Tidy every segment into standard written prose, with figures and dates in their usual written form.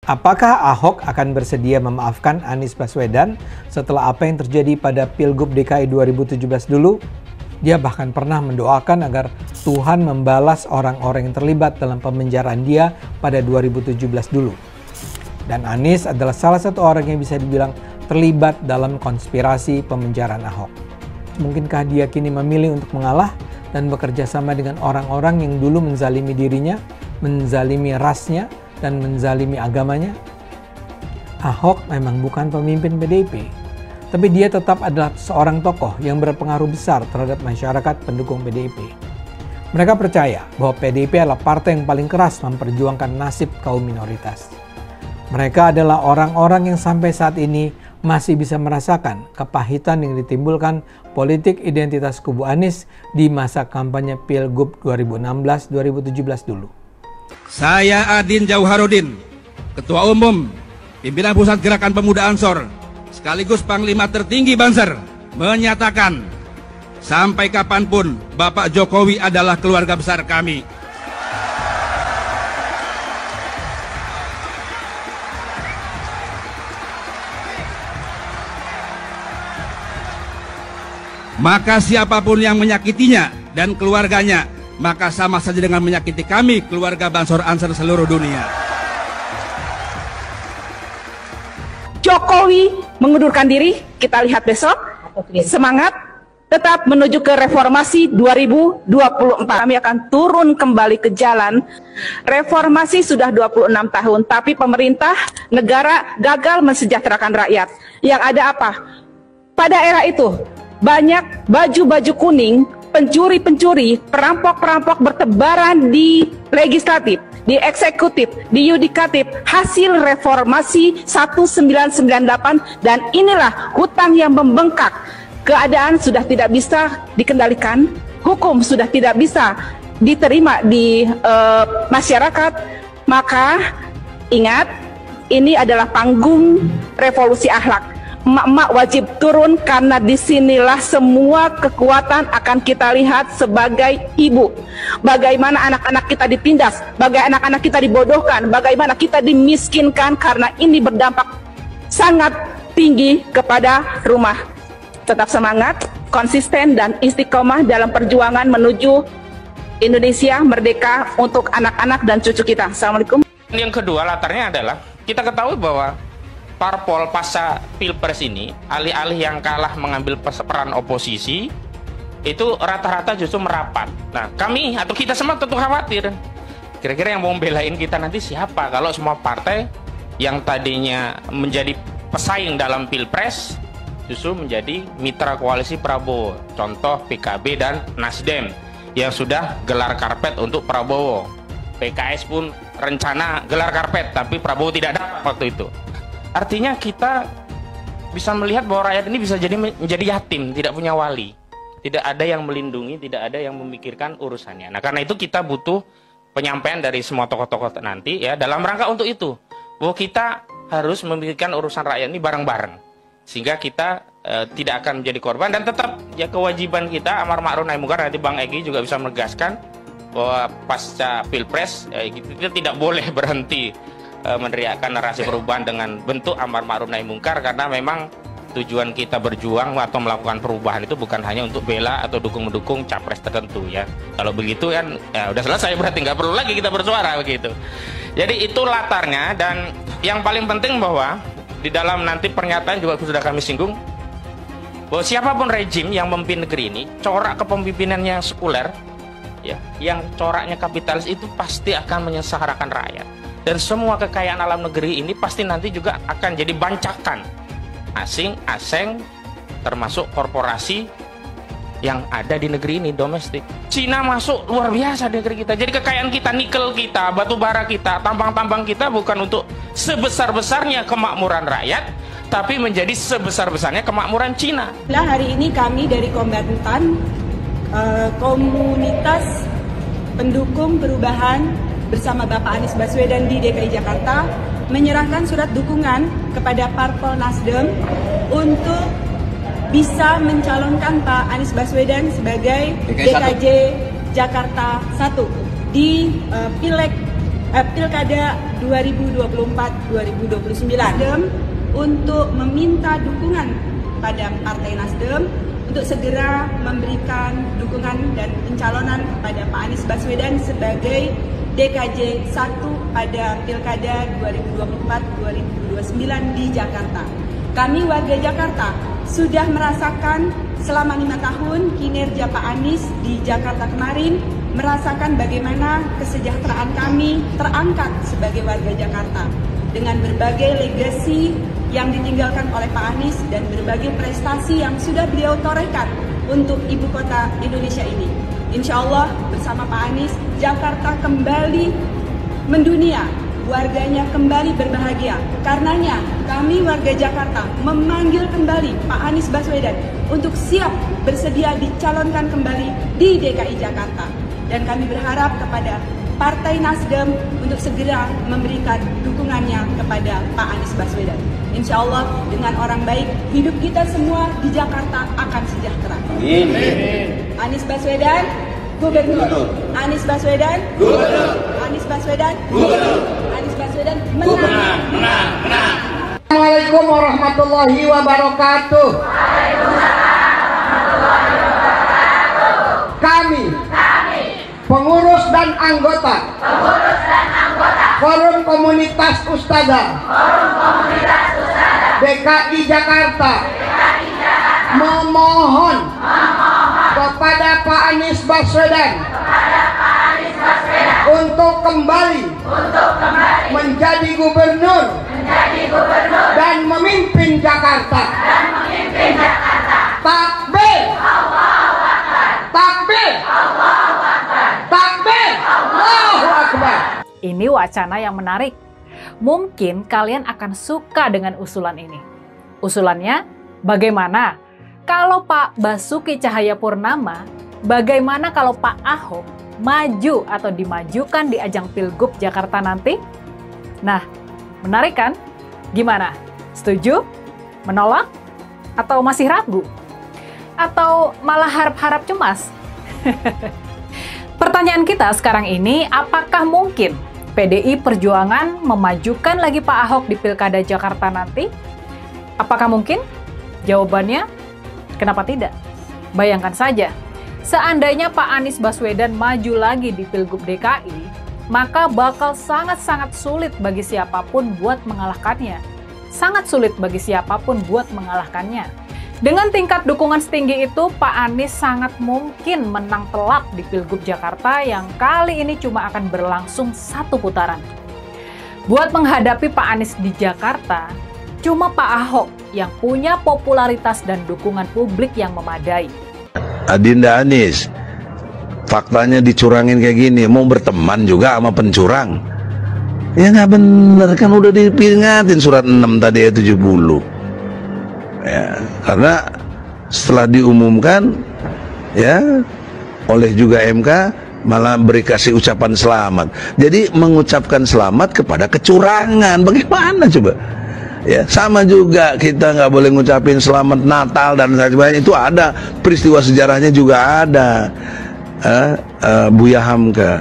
Apakah Ahok akan bersedia memaafkan Anies Baswedan setelah apa yang terjadi pada Pilgub DKI 2017 dulu? Dia bahkan pernah mendoakan agar Tuhan membalas orang-orang yang terlibat dalam pemenjaraan dia pada 2017 dulu. Dan Anies adalah salah satu orang yang bisa dibilang terlibat dalam konspirasi pemenjaraan Ahok. Mungkinkah dia kini memilih untuk mengalah dan bekerja sama dengan orang-orang yang dulu menzalimi dirinya, menzalimi rasnya, dan menzalimi agamanya? Ahok memang bukan pemimpin PDIP, tapi dia tetap adalah seorang tokoh yang berpengaruh besar terhadap masyarakat pendukung PDIP. Mereka percaya bahwa PDIP adalah partai yang paling keras memperjuangkan nasib kaum minoritas. Mereka adalah orang-orang yang sampai saat ini masih bisa merasakan kepahitan yang ditimbulkan politik identitas kubu Anies di masa kampanye Pilgub 2016-2017 dulu. Saya Adin Jauharudin, Ketua Umum, Pimpinan Pusat Gerakan Pemuda Ansor, sekaligus Panglima Tertinggi Banser, menyatakan sampai kapanpun Bapak Jokowi adalah keluarga besar kami. Maka siapapun yang menyakitinya dan keluarganya, maka sama saja dengan menyakiti kami, keluarga Bansor Ansor seluruh dunia. Jokowi mengundurkan diri, kita lihat besok. Semangat, tetap menuju ke reformasi 2024. Kami akan turun kembali ke jalan. Reformasi sudah 26 tahun, tapi pemerintah, negara gagal mensejahterakan rakyat. Yang ada apa? Pada era itu, banyak baju-baju kuning, pencuri-pencuri, perampok-perampok bertebaran di legislatif, di eksekutif, di yudikatif, hasil reformasi 1998, dan inilah hutang yang membengkak. Keadaan sudah tidak bisa dikendalikan, hukum sudah tidak bisa diterima di masyarakat, maka ingat, ini adalah panggung revolusi akhlak. Emak-emak wajib turun karena disinilah semua kekuatan akan kita lihat sebagai ibu. Bagaimana anak-anak kita ditindas, bagaimana anak-anak kita dibodohkan, bagaimana kita dimiskinkan, karena ini berdampak sangat tinggi kepada rumah. Tetap semangat, konsisten, dan istiqomah dalam perjuangan menuju Indonesia merdeka untuk anak-anak dan cucu kita. Assalamualaikum. Yang kedua latarnya adalah kita ketahui bahwa parpol pasca pilpres ini, alih-alih yang kalah mengambil peran oposisi, itu rata-rata justru merapat. Nah, kami atau kita semua tentu khawatir. Kira-kira yang mau membelain kita nanti siapa? Kalau semua partai yang tadinya menjadi pesaing dalam pilpres, justru menjadi mitra koalisi Prabowo. Contoh PKB dan Nasdem yang sudah gelar karpet untuk Prabowo. PKS pun rencana gelar karpet, tapi Prabowo tidak dapat waktu itu. Artinya kita bisa melihat bahwa rakyat ini bisa menjadi yatim, tidak punya wali. Tidak ada yang melindungi, tidak ada yang memikirkan urusannya. Nah, karena itu kita butuh penyampaian dari semua tokoh-tokoh nanti ya, dalam rangka untuk itu. Bahwa kita harus memikirkan urusan rakyat ini bareng-bareng. Sehingga kita tidak akan menjadi korban, dan tetap ya kewajiban kita amar ma'ruf nahi munkar. Nanti Bang Egy juga bisa menegaskan bahwa pasca pilpres kita tidak boleh berhenti meneriakkan narasi perubahan dengan bentuk amar ma'ruf nahi munkar, karena memang tujuan kita berjuang atau melakukan perubahan itu bukan hanya untuk bela atau mendukung capres tertentu ya. Kalau begitu kan ya udah selesai, berarti nggak perlu lagi kita bersuara begitu. Jadi itu latarnya, dan yang paling penting bahwa di dalam nanti pernyataan juga sudah kami singgung bahwa siapapun rejim yang memimpin negeri ini, corak kepemimpinannya sekuler ya, yang coraknya kapitalis, itu pasti akan menyengsarakan rakyat. Dan semua kekayaan alam negeri ini pasti nanti juga akan jadi bancakan asing, termasuk korporasi yang ada di negeri ini, domestik. Cina masuk luar biasa di negeri kita. Jadi kekayaan kita, nikel kita, batu bara kita, tambang-tambang kita bukan untuk sebesar-besarnya kemakmuran rakyat, tapi menjadi sebesar-besarnya kemakmuran Cina. Hari ini kami dari Kombatan, komunitas pendukung perubahan bersama Bapak Anies Baswedan di DKI Jakarta, menyerahkan surat dukungan kepada Parpol Nasdem untuk bisa mencalonkan Pak Anies Baswedan sebagai DKJ Jakarta 1 di Pileg Pilkada 2024-2029 untuk meminta dukungan pada Partai Nasdem untuk segera memberikan dukungan dan pencalonan kepada Pak Anies Baswedan sebagai DKJ 1 pada Pilkada 2024-2029 di Jakarta. Kami warga Jakarta sudah merasakan selama 5 tahun kinerja Pak Anies di Jakarta kemarin, merasakan bagaimana kesejahteraan kami terangkat sebagai warga Jakarta dengan berbagai legasi yang ditinggalkan oleh Pak Anies dan berbagai prestasi yang sudah beliau torehkan untuk ibu kota Indonesia ini. Insya Allah bersama Pak Anies, Jakarta kembali mendunia, warganya kembali berbahagia. Karenanya kami warga Jakarta memanggil kembali Pak Anies Baswedan untuk siap bersedia dicalonkan kembali di DKI Jakarta. Dan kami berharap kepada Partai Nasdem untuk segera memberikan dukungannya kepada Pak Anies Baswedan. Insya Allah dengan orang baik, hidup kita semua di Jakarta akan sejahtera. Amin. Anies Baswedan, Gubernur. Anies Baswedan, Gubernur. Anies Baswedan, Gubernur. Anies Baswedan, menang. Assalamualaikum warahmatullahi wabarakatuh. Kami pengurus dan anggota Forum Komunitas Ustadzah DKI Jakarta memohon kepada Pak Anies Baswedan untuk kembali menjadi gubernur dan memimpin Jakarta. Takbir! Takbir! Takbir! Allahu Akbar! Ini wacana yang menarik. Mungkin kalian akan suka dengan usulan ini. Usulannya, bagaimana kalau Pak Basuki Cahayapurnama, bagaimana kalau Pak Ahok maju atau dimajukan di ajang Pilgub Jakarta nanti? Nah, menarik kan? Gimana? Setuju? Menolak? Atau masih ragu? Atau malah harap-harap cemas? Pertanyaan kita sekarang ini, apakah mungkin PDI Perjuangan memajukan lagi Pak Ahok di Pilkada Jakarta nanti? Apakah mungkin? Jawabannya, kenapa tidak? Bayangkan saja, seandainya Pak Anies Baswedan maju lagi di Pilgub DKI, maka bakal sangat-sangat sulit bagi siapapun buat mengalahkannya. Sangat sulit bagi siapapun buat mengalahkannya. Dengan tingkat dukungan setinggi itu, Pak Anies sangat mungkin menang telak di Pilgub Jakarta yang kali ini cuma akan berlangsung 1 putaran. Buat menghadapi Pak Anies di Jakarta, cuma Pak Ahok yang punya popularitas dan dukungan publik yang memadai. Adinda Anies, faktanya dicurangin kayak gini, mau berteman juga sama pencurang? Ya nggak bener, kan udah diperingatin surat 6 tadi ya 70. Ya, karena setelah diumumkan ya oleh juga MK malah beri kasih ucapan selamat. Jadi mengucapkan selamat kepada kecurangan, bagaimana coba? Ya sama juga kita nggak boleh ngucapin selamat Natal dan sebagainya, itu ada peristiwa sejarahnya juga ada. Buya Hamka,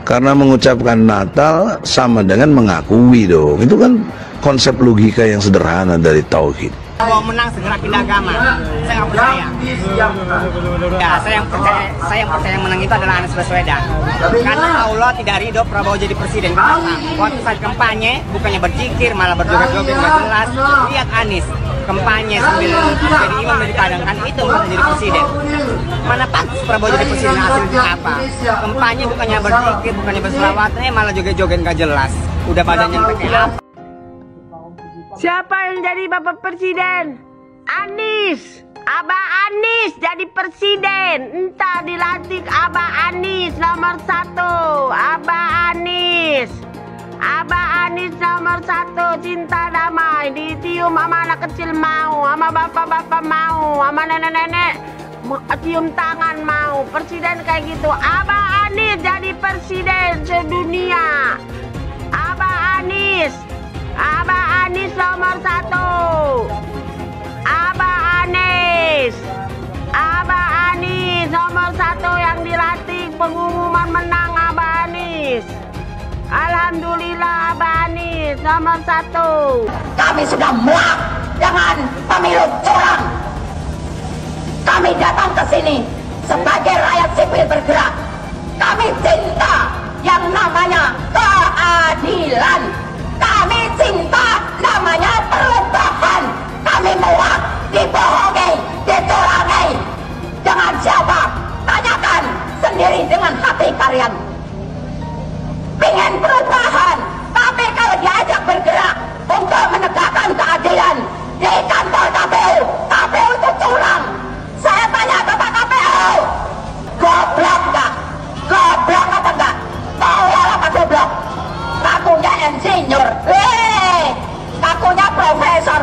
karena mengucapkan Natal sama dengan mengakui dong, itu kan konsep logika yang sederhana dari tauhid. Kalau menang segera pindah agama, saya nggak percaya. Ya, saya yang percaya menang itu adalah Anies Baswedan. Karena Allah tidak ridho Prabowo jadi presiden. Waktu saat kampanye, bukannya berzikir, malah berjoget-joget nggak jelas. Lihat Anies, kampanye sambil jadi imam dan dipadangkan, itu untuk menjadi presiden. Mana pantas Prabowo jadi presiden, hasilnya apa? Kampanye bukannya berzikir, bukannya berselawatnya, malah joget-joget nggak jelas. Udah badannya kayak apa? Siapa yang jadi Bapak Presiden? Anies. Abah Anies jadi presiden. Entah dilantik Abah Anies nomor 1. Abah Anies. Abah Anies nomor 1. Cinta damai. Ditium sama anak kecil mau. Sama bapak-bapak mau. Sama nenek-nenek cium tangan mau. Presiden kayak gitu. Abah Anies jadi presiden sedunia. Abah Anies. Abah Anies nomor 1. Abah Anies. Abah Anies nomor 1 yang dilantik, pengumuman menang Abah Anies. Alhamdulillah. Anies nomor 1. Kami sudah muak dengan pemilu curang. Kami datang ke sini sebagai rakyat sipil bergerak. Kami cinta yang namanya keadilan. Kami cinta namanya perubahan. Kami muak dibohongi, dicurangi. Dengan siapa? Tanyakan sendiri dengan hati kalian. Pengen perubahan, tapi kalau diajak bergerak untuk menegakkan keadilan di kantor KPU, KPU itu curang. Saya tanya kepada KPU, goblok nggak? Goblok apa enggak? Tahu apa goblok? Kakunya insinyur, kakunya profesor,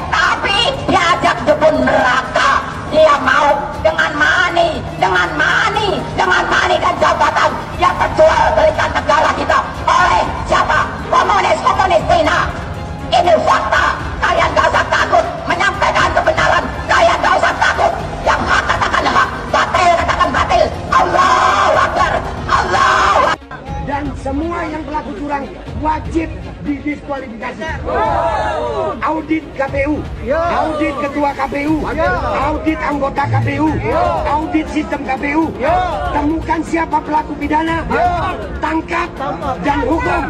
tapi diajak jebun neraka. Dia mau dengan money dan jabatan yang terjual belikan negara kita oleh siapa? Komunis Cina. Ini fakta. Kalian gak usah takut menyampaikan kebenaran. Kalian gak usah takut. Yang hak katakan hak, batil katakan batil. Allahu Akbar, Allahu Akbar. Dan semua yang pelaku curang wajib didiskualifikasi. Audit KPU, audit ketua KPU, audit anggota KPU, audit sistem KPU. Temukan siapa pelaku pidana, tangkap dan hukum.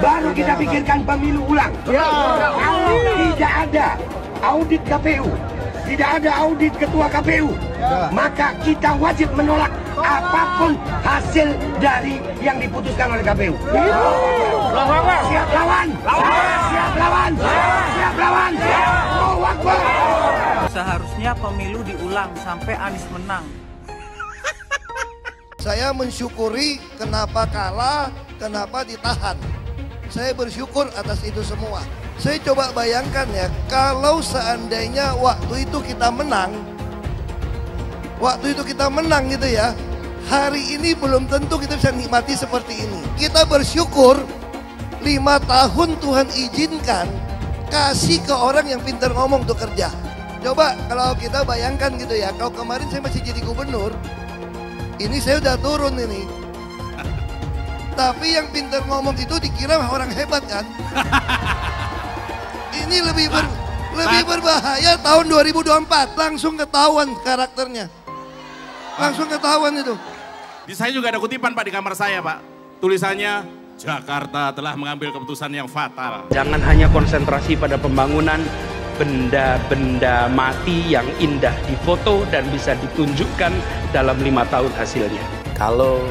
Baru kita pikirkan pemilu ulang. Kalau tidak ada audit KPU, tidak ada audit ketua KPU, maka kita wajib menolak apapun hasil dari yang diputuskan oleh KPU. Siap lawan, siap lawan, siap lawan. Allahu Akbar. Seharusnya pemilu diulang sampai Anies menang. Saya mensyukuri kenapa kalah, kenapa ditahan. Saya bersyukur atas itu semua. Saya coba bayangkan ya, kalau seandainya waktu itu kita menang gitu ya, hari ini belum tentu kita bisa nikmati seperti ini. Kita bersyukur 5 tahun Tuhan izinkan kasih ke orang yang pintar ngomong untuk kerja. Coba kalau kita bayangkan gitu ya, kalau kemarin saya masih jadi gubernur, ini saya udah turun ini. Tapi yang pintar ngomong itu dikira orang hebat kan? Ini lebih berbahaya tahun 2024, langsung ketahuan karakternya. Langsung ketahuan itu. Di saya juga ada kutipan Pak di kamar saya Pak. Tulisannya, Jakarta telah mengambil keputusan yang fatal. Jangan hanya konsentrasi pada pembangunan benda-benda mati yang indah difoto dan bisa ditunjukkan dalam 5 tahun hasilnya. Kalau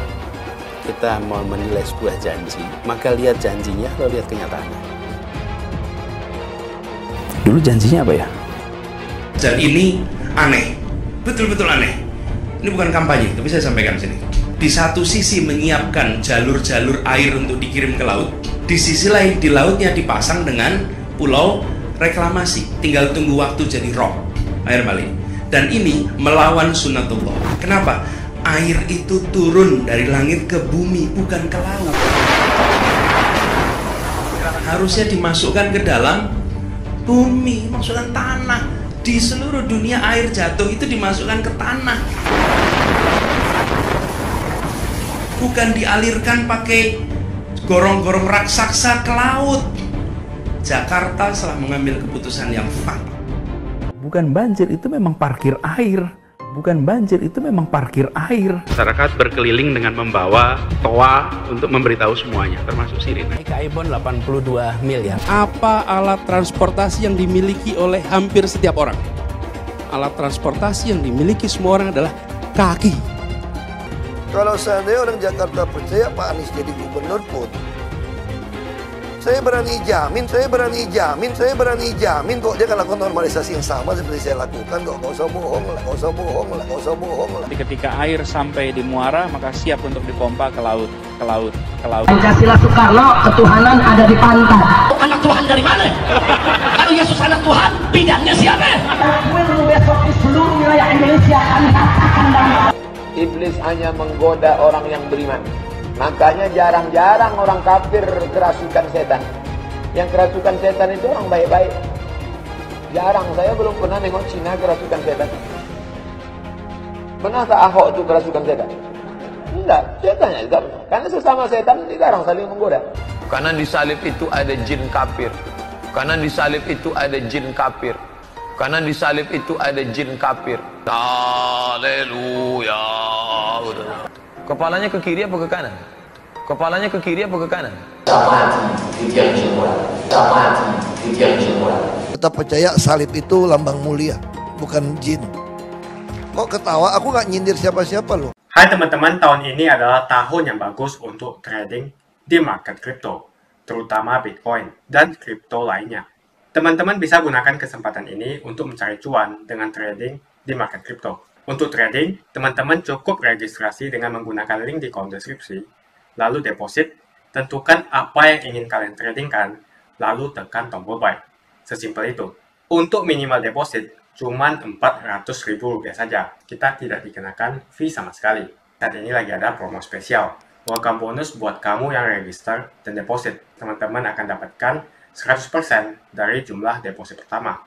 kita mau menilai sebuah janji, maka lihat janjinya, lalu lihat kenyataannya. Dulu janjinya apa ya? Dan ini aneh, betul-betul aneh. Ini bukan kampanye, tapi saya sampaikan sini. Di satu sisi menyiapkan jalur-jalur air untuk dikirim ke laut, di sisi lain di lautnya dipasang dengan pulau reklamasi, tinggal tunggu waktu jadi rob, air malin. Dan ini melawan sunnatullah. Kenapa? Air itu turun dari langit ke bumi, bukan ke laut. Harusnya dimasukkan ke dalam bumi, masukkan tanah. Di seluruh dunia air jatuh itu dimasukkan ke tanah, bukan dialirkan pakai gorong-gorong raksasa ke laut. Jakarta telah mengambil keputusan yang fatal. Bukan banjir, itu memang parkir air. Bukan banjir, itu memang parkir air. Masyarakat berkeliling dengan membawa toa untuk memberitahu semuanya, termasuk sirine. Aibon 82 miliar. Apa alat transportasi yang dimiliki oleh hampir setiap orang? Alat transportasi yang dimiliki semua orang adalah kaki. Kalau seandainya orang Jakarta percaya Pak Anies jadi gubernur pun, saya berani jamin kok dia akan lakukan normalisasi yang sama seperti saya lakukan kok. Gak usah bohong lah. Ketika air sampai di muara, maka siap untuk dipompa ke laut. Pancasila Soekarno, ketuhanan ada di pantai. Anak Tuhan dari mana? Kalau Yesus anak Tuhan, bidangnya siapa? Besok di seluruh wilayah Indonesia kami katakan dan Iblis hanya menggoda orang yang beriman. Makanya jarang-jarang orang kafir kerasukan setan. Yang kerasukan setan itu orang baik-baik. Jarang, saya belum pernah nengok Cina kerasukan setan. Pernah tak Ahok itu kerasukan setan? Enggak, setannya juga. Karena sesama setan dilarang saling menggoda. Karena di salib itu ada jin kafir. Karena di salib itu ada jin kafir. Karena di salib itu ada jin kafir. Haleluya. Kepalanya ke kiri apa ke kanan? Kepalanya ke kiri apa ke kanan? Tetap percaya salib itu lambang mulia, bukan jin. Kok ketawa? Aku nggak nyindir siapa-siapa loh. Hai teman-teman, tahun ini adalah tahun yang bagus untuk trading di market kripto, terutama Bitcoin dan kripto lainnya. Teman-teman bisa gunakan kesempatan ini untuk mencari cuan dengan trading di market kripto. Untuk trading, teman-teman cukup registrasi dengan menggunakan link di kolom deskripsi, lalu deposit, tentukan apa yang ingin kalian tradingkan, lalu tekan tombol buy. Sesimpel itu. Untuk minimal deposit, cuman Rp400.000 saja. Kita tidak dikenakan fee sama sekali. Saat ini lagi ada promo spesial. Welcome bonus buat kamu yang register dan deposit. Teman-teman akan dapatkan 100% dari jumlah deposit pertama.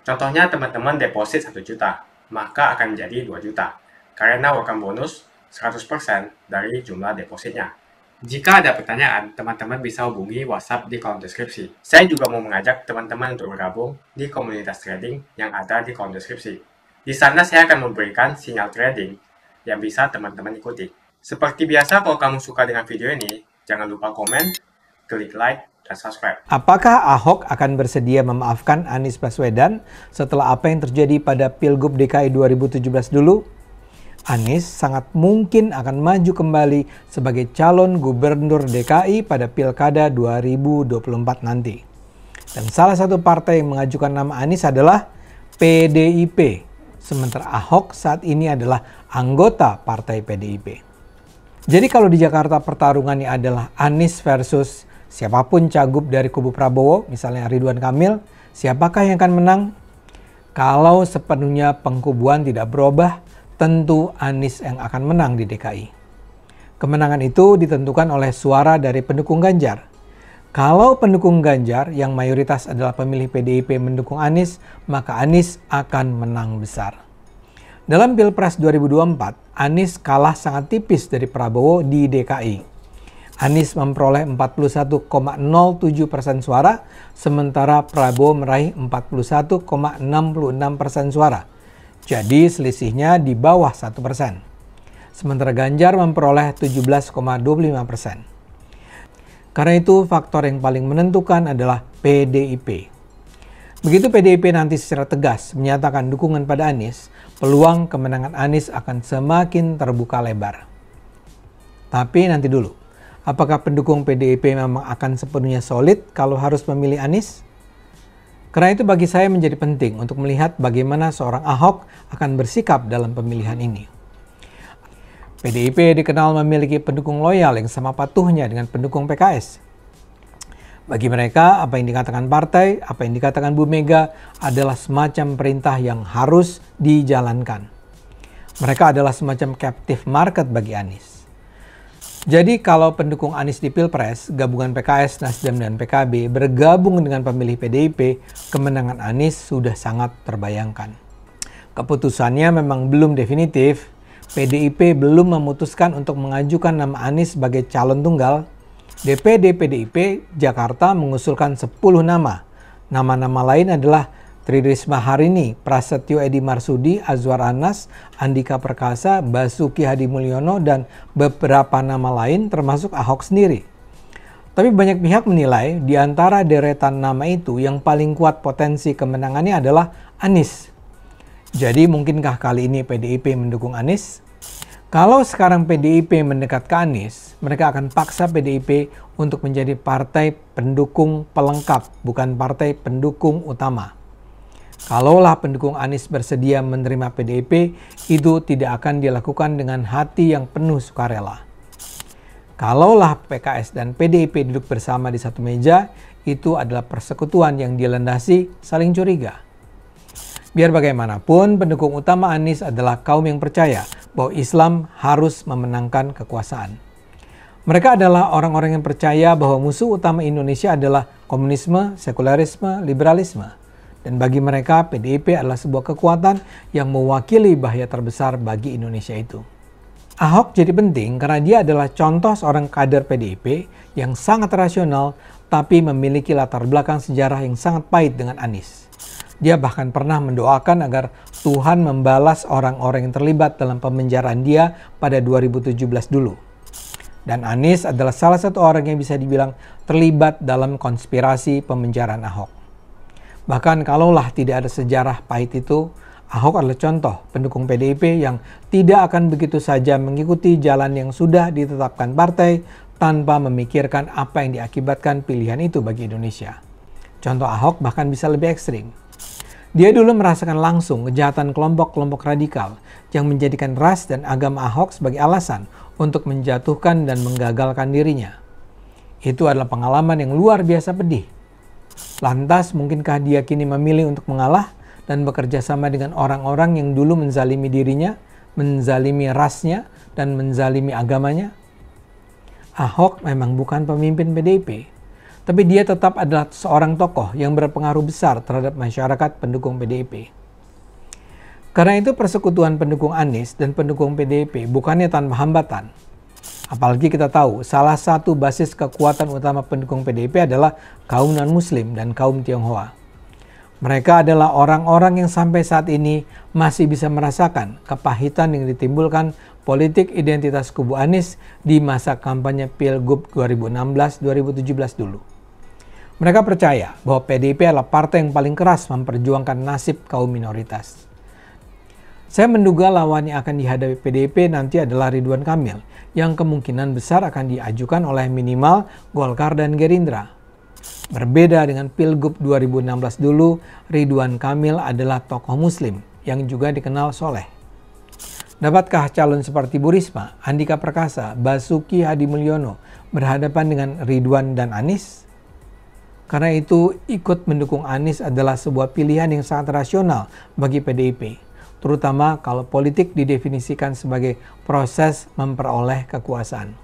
Contohnya teman-teman deposit 1 juta, maka akan menjadi 2 juta. Karena welcome bonus 100% dari jumlah depositnya. Jika ada pertanyaan, teman-teman bisa hubungi WhatsApp di kolom deskripsi. Saya juga mau mengajak teman-teman untuk bergabung di komunitas trading yang ada di kolom deskripsi. Di sana saya akan memberikan sinyal trading yang bisa teman-teman ikuti. Seperti biasa, kalau kamu suka dengan video ini, jangan lupa komen, klik like, dan subscribe. Apakah Ahok akan bersedia memaafkan Anies Baswedan setelah apa yang terjadi pada Pilgub DKI 2017 dulu? Anies sangat mungkin akan maju kembali sebagai calon gubernur DKI pada Pilkada 2024 nanti. Dan salah satu partai yang mengajukan nama Anies adalah PDIP. Sementara Ahok saat ini adalah anggota partai PDIP. Jadi kalau di Jakarta pertarungannya adalah Anies versus siapapun cagup dari kubu Prabowo, misalnya Ridwan Kamil, siapakah yang akan menang? Kalau sepenuhnya pengkubuan tidak berubah, tentu Anies yang akan menang di DKI. Kemenangan itu ditentukan oleh suara dari pendukung Ganjar. Kalau pendukung Ganjar yang mayoritas adalah pemilih PDIP mendukung Anies, maka Anies akan menang besar. Dalam Pilpres 2024, Anies kalah sangat tipis dari Prabowo di DKI. Anies memperoleh 41,07% suara, sementara Prabowo meraih 41,66% suara. Jadi selisihnya di bawah 1%. Sementara Ganjar memperoleh 17,25%. Karena itu faktor yang paling menentukan adalah PDIP. Begitu PDIP nanti secara tegas menyatakan dukungan pada Anies, peluang kemenangan Anies akan semakin terbuka lebar. Tapi nanti dulu, apakah pendukung PDIP memang akan sepenuhnya solid kalau harus memilih Anies? Karena itu bagi saya menjadi penting untuk melihat bagaimana seorang Ahok akan bersikap dalam pemilihan ini. PDIP dikenal memiliki pendukung loyal yang sama patuhnya dengan pendukung PKS. Bagi mereka, apa yang dikatakan partai, apa yang dikatakan Bu Mega adalah semacam perintah yang harus dijalankan. Mereka adalah semacam captive market bagi Anies. Jadi kalau pendukung Anies di Pilpres, gabungan PKS, Nasdem, dan PKB bergabung dengan pemilih PDIP, kemenangan Anies sudah sangat terbayangkan. Keputusannya memang belum definitif. PDIP belum memutuskan untuk mengajukan nama Anies sebagai calon tunggal. DPD PDIP Jakarta mengusulkan 10 nama. Nama-nama lain adalah Tri Risma Harini, Prasetyo Edi Marsudi, Azwar Anas, Andika Perkasa, Basuki Hadi Mulyono, dan beberapa nama lain termasuk Ahok sendiri. Tapi banyak pihak menilai di antara deretan nama itu yang paling kuat potensi kemenangannya adalah Anies. Jadi mungkinkah kali ini PDIP mendukung Anies? Kalau sekarang PDIP mendekat ke Anies, mereka akan paksa PDIP untuk menjadi partai pendukung pelengkap, bukan partai pendukung utama. Kalaulah pendukung Anies bersedia menerima PDIP, itu tidak akan dilakukan dengan hati yang penuh sukarela. Kalaulah PKS dan PDIP duduk bersama di satu meja, itu adalah persekutuan yang dilandasi saling curiga. Biar bagaimanapun, pendukung utama Anies adalah kaum yang percaya bahwa Islam harus memenangkan kekuasaan. Mereka adalah orang-orang yang percaya bahwa musuh utama Indonesia adalah komunisme, sekularisme, liberalisme. Dan bagi mereka, PDIP adalah sebuah kekuatan yang mewakili bahaya terbesar bagi Indonesia itu. Ahok jadi penting karena dia adalah contoh seorang kader PDIP yang sangat rasional tapi memiliki latar belakang sejarah yang sangat pahit dengan Anies. Dia bahkan pernah mendoakan agar Tuhan membalas orang-orang yang terlibat dalam pemenjaraan dia pada 2017 dulu. Dan Anies adalah salah satu orang yang bisa dibilang terlibat dalam konspirasi pemenjaraan Ahok. Bahkan kalaulah tidak ada sejarah pahit itu, Ahok adalah contoh pendukung PDIP yang tidak akan begitu saja mengikuti jalan yang sudah ditetapkan partai tanpa memikirkan apa yang diakibatkan pilihan itu bagi Indonesia. Contoh Ahok bahkan bisa lebih ekstrim. Dia dulu merasakan langsung kejahatan kelompok-kelompok radikal yang menjadikan ras dan agama Ahok sebagai alasan untuk menjatuhkan dan menggagalkan dirinya. Itu adalah pengalaman yang luar biasa pedih. Lantas, mungkinkah dia kini memilih untuk mengalah dan bekerja sama dengan orang-orang yang dulu menzalimi dirinya, menzalimi rasnya, dan menzalimi agamanya? Ahok memang bukan pemimpin PDIP, tapi dia tetap adalah seorang tokoh yang berpengaruh besar terhadap masyarakat pendukung PDIP. Karena itu persekutuan pendukung Anies dan pendukung PDIP bukannya tanpa hambatan. Apalagi kita tahu salah satu basis kekuatan utama pendukung PDIP adalah kaum non-muslim dan kaum Tionghoa. Mereka adalah orang-orang yang sampai saat ini masih bisa merasakan kepahitan yang ditimbulkan politik identitas kubu Anies di masa kampanye Pilgub 2016-2017 dulu. Mereka percaya bahwa PDIP adalah partai yang paling keras memperjuangkan nasib kaum minoritas. Saya menduga lawan yang akan dihadapi PDIP nanti adalah Ridwan Kamil, yang kemungkinan besar akan diajukan oleh minimal Golkar dan Gerindra. Berbeda dengan Pilgub 2016 dulu, Ridwan Kamil adalah tokoh muslim yang juga dikenal soleh. Dapatkah calon seperti Bu Risma, Andika Perkasa, Basuki Hadimulyono berhadapan dengan Ridwan dan Anies? Karena itu, ikut mendukung Anies adalah sebuah pilihan yang sangat rasional bagi PDIP. Terutama kalau politik didefinisikan sebagai proses memperoleh kekuasaan.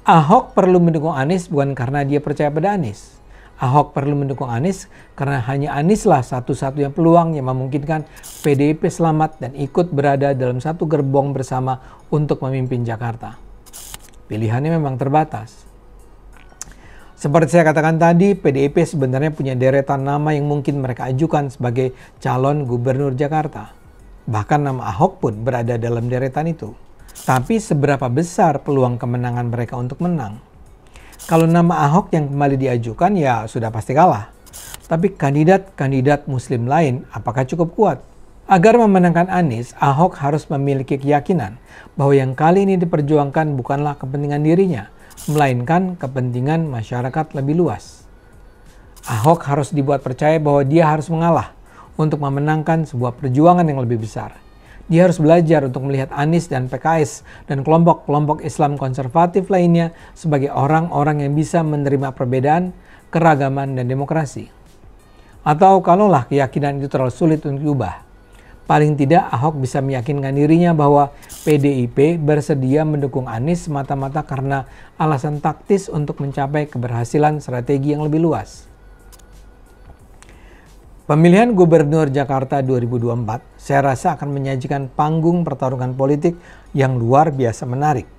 Ahok perlu mendukung Anies bukan karena dia percaya pada Anies. Ahok perlu mendukung Anies karena hanya Anieslah satu-satunya peluang yang memungkinkan PDIP selamat dan ikut berada dalam satu gerbong bersama untuk memimpin Jakarta. Pilihannya memang terbatas. Seperti saya katakan tadi, PDIP sebenarnya punya deretan nama yang mungkin mereka ajukan sebagai calon gubernur Jakarta. Bahkan nama Ahok pun berada dalam deretan itu. Tapi seberapa besar peluang kemenangan mereka untuk menang? Kalau nama Ahok yang kembali diajukan ya sudah pasti kalah. Tapi kandidat-kandidat muslim lain apakah cukup kuat? Agar memenangkan Anies, Ahok harus memiliki keyakinan bahwa yang kali ini diperjuangkan bukanlah kepentingan dirinya, melainkan kepentingan masyarakat lebih luas. Ahok harus dibuat percaya bahwa dia harus mengalah untuk memenangkan sebuah perjuangan yang lebih besar. Dia harus belajar untuk melihat Anies dan PKS dan kelompok-kelompok Islam konservatif lainnya sebagai orang-orang yang bisa menerima perbedaan, keragaman, dan demokrasi. Atau kalaulah keyakinan itu terlalu sulit untuk diubah, paling tidak Ahok bisa meyakinkan dirinya bahwa PDIP bersedia mendukung Anies semata-mata karena alasan taktis untuk mencapai keberhasilan strategi yang lebih luas. Pemilihan Gubernur Jakarta 2024 saya rasa akan menyajikan panggung pertarungan politik yang luar biasa menarik.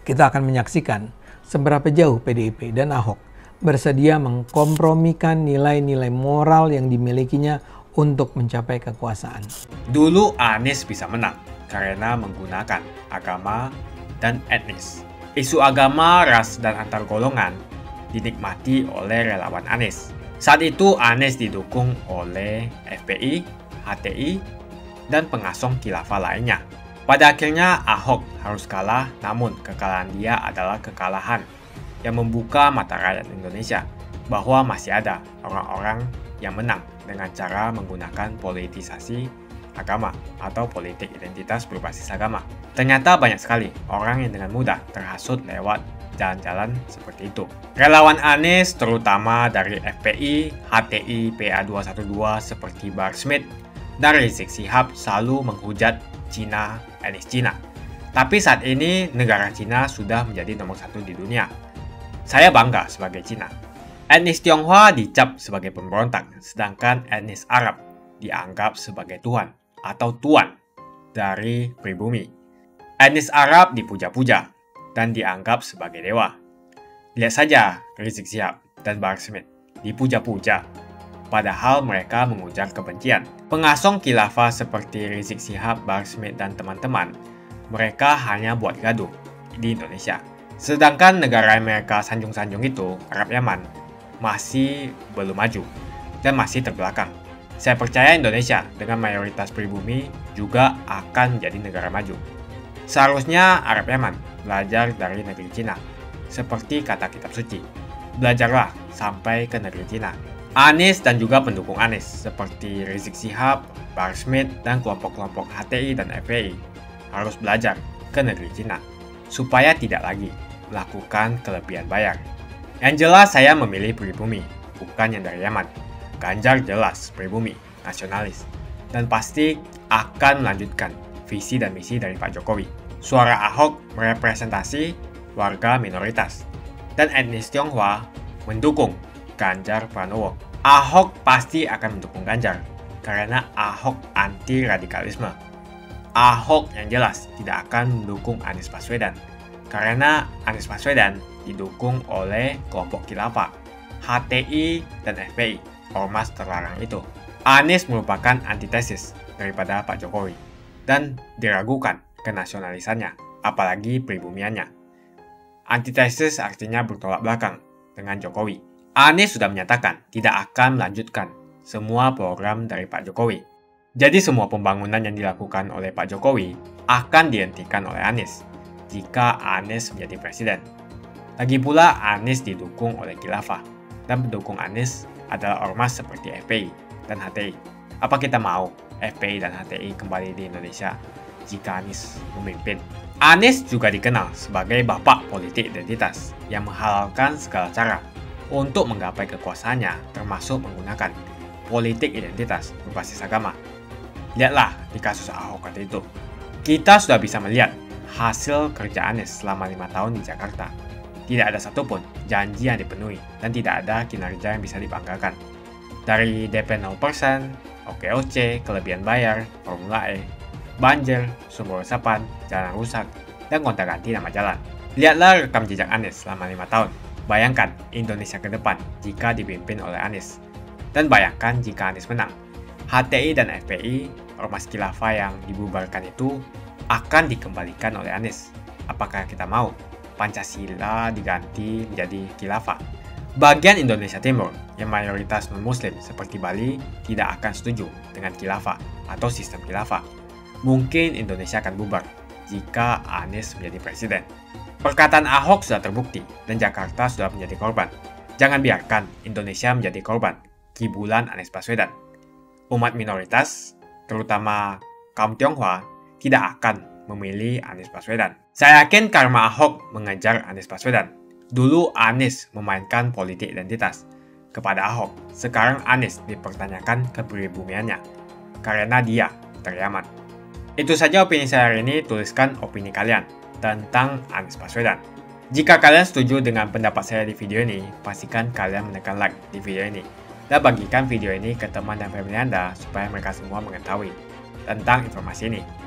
Kita akan menyaksikan seberapa jauh PDIP dan Ahok bersedia mengkompromikan nilai-nilai moral yang dimilikinya untuk mencapai kekuasaan. Dulu Anies bisa menang karena menggunakan agama dan etnis. Isu agama, ras, dan antar golongan dinikmati oleh relawan Anies. Saat itu Anies didukung oleh FPI, HTI, dan pengasong khilafah lainnya. Pada akhirnya Ahok harus kalah, namun kekalahan dia adalah kekalahan yang membuka mata rakyat Indonesia bahwa masih ada orang-orang yang menang dengan cara menggunakan politisasi agama atau politik identitas berbasis agama. Ternyata banyak sekali orang yang dengan mudah terhasut lewat jalan-jalan seperti itu. Relawan Anies terutama dari FPI, HTI, PA212 seperti Bahar Smith dan Rizik Syihab selalu menghujat Cina, etnis Cina. Tapi saat ini negara Cina sudah menjadi nomor 1 di dunia. Saya bangga sebagai Cina. Etnis Tionghoa dicap sebagai pemberontak, sedangkan etnis Arab dianggap sebagai Tuhan atau tuan dari pribumi. Etnis Arab dipuja-puja dan dianggap sebagai dewa. Lihat saja Rizik Syihab dan Bahar Smith dipuja-puja, padahal mereka mengujar kebencian. Pengasong khilafah seperti Rizik Syihab, Bahar Smith, dan teman-teman, mereka hanya buat gaduh di Indonesia. Sedangkan negara yang mereka sanjung-sanjung itu, Arab Yaman, masih belum maju dan masih terbelakang. Saya percaya Indonesia dengan mayoritas pribumi juga akan menjadi negara maju. Seharusnya Arab Yaman belajar dari negeri Cina. Seperti kata kitab suci, belajarlah sampai ke negeri Cina. Anies dan juga pendukung Anies seperti Rizik Syihab, Bahar Smith, dan kelompok-kelompok HTI dan FPI harus belajar ke negeri Cina supaya tidak lagi melakukan kelebihan bayar. Yang jelas saya memilih pribumi, bukan yang dari Yaman. Ganjar jelas pribumi, nasionalis, dan pasti akan melanjutkan visi dan misi dari Pak Jokowi. Suara Ahok merepresentasi warga minoritas, dan etnis Tionghoa mendukung Ganjar Pranowo. Ahok pasti akan mendukung Ganjar, karena Ahok anti radikalisme. Ahok yang jelas tidak akan mendukung Anies Baswedan, karena Anies Baswedan didukung oleh kelompok khilafah, HTI, dan FPI, ormas terlarang itu. Anies merupakan antitesis daripada Pak Jokowi, dan diragukan kenasionalisannya, apalagi pribumiannya. Antitesis artinya bertolak belakang dengan Jokowi. Anies sudah menyatakan tidak akan melanjutkan semua program dari Pak Jokowi. Jadi semua pembangunan yang dilakukan oleh Pak Jokowi akan dihentikan oleh Anies jika Anies menjadi presiden. Lagi pula Anies didukung oleh khilafah, dan pendukung Anies adalah ormas seperti FPI dan HTI. Apa kita mau FPI dan HTI kembali di Indonesia jika Anies memimpin? Anies juga dikenal sebagai bapak politik identitas yang menghalalkan segala cara untuk menggapai kekuasaannya, termasuk menggunakan politik identitas berbasis agama. Lihatlah di kasus Ahok kali itu. Kita sudah bisa melihat hasil kerja Anies selama 5 tahun di Jakarta. Tidak ada satupun janji yang dipenuhi dan tidak ada kinerja yang bisa dibanggakan. Dari DP 0%, OKOC, kelebihan bayar, Formula E, banjir, sumber resapan, jalan rusak, dan gonta-ganti nama jalan. Lihatlah rekam jejak Anies selama 5 tahun. Bayangkan Indonesia ke depan jika dipimpin oleh Anies. Dan bayangkan jika Anies menang. HTI dan FPI, ormas khilafah yang dibubarkan itu, akan dikembalikan oleh Anies. Apakah kita mau Pancasila diganti menjadi khilafah? Bagian Indonesia Timur yang mayoritas non-muslim seperti Bali tidak akan setuju dengan khilafah atau sistem khilafah. Mungkin Indonesia akan bubar jika Anies menjadi presiden. Perkataan Ahok sudah terbukti dan Jakarta sudah menjadi korban. Jangan biarkan Indonesia menjadi korban kibulan Anies Baswedan. Umat minoritas, terutama kaum Tionghoa, tidak akan memilih Anies Baswedan. Saya yakin karma Ahok mengejar Anies Baswedan. Dulu Anies memainkan politik identitas kepada Ahok. Sekarang Anies dipertanyakan kepribumiannya karena dia dari Yaman. Itu saja opini saya hari ini. Tuliskan opini kalian tentang Anies Baswedan. Jika kalian setuju dengan pendapat saya di video ini, pastikan kalian menekan like di video ini dan bagikan video ini ke teman dan family Anda supaya mereka semua mengetahui tentang informasi ini.